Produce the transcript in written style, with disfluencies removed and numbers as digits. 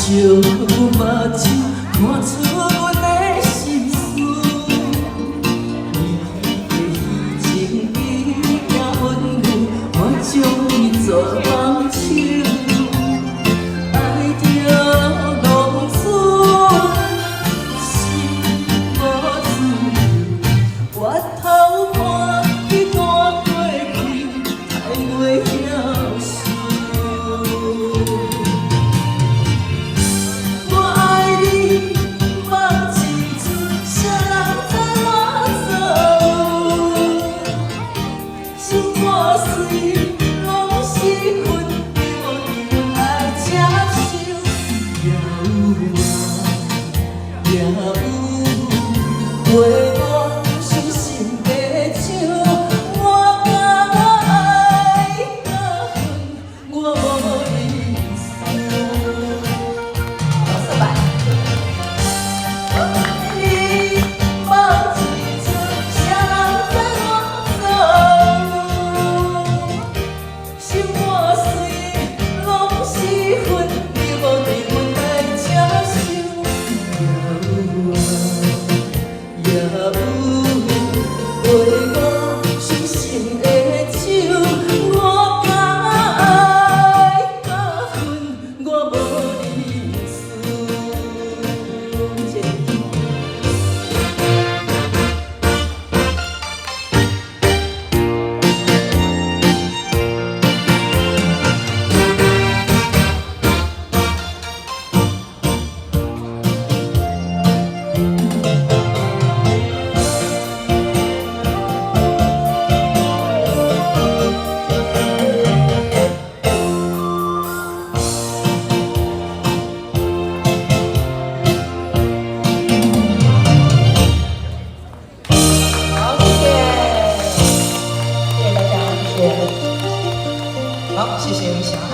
笑目睭看出阮的心事，你的情意也温柔，我将伊做梦手，爱着农村心无自由，越头看去看过去，太袂晓想。 陪我伤心的手，我敢爱到恨，我无意思。老师吧，你梦一出，谁人知我走？心破碎，拢是恨，你无对阮来接受。 也有陪我伤心的手，我敢爱到恨，我无意思。好，谢谢吴霞。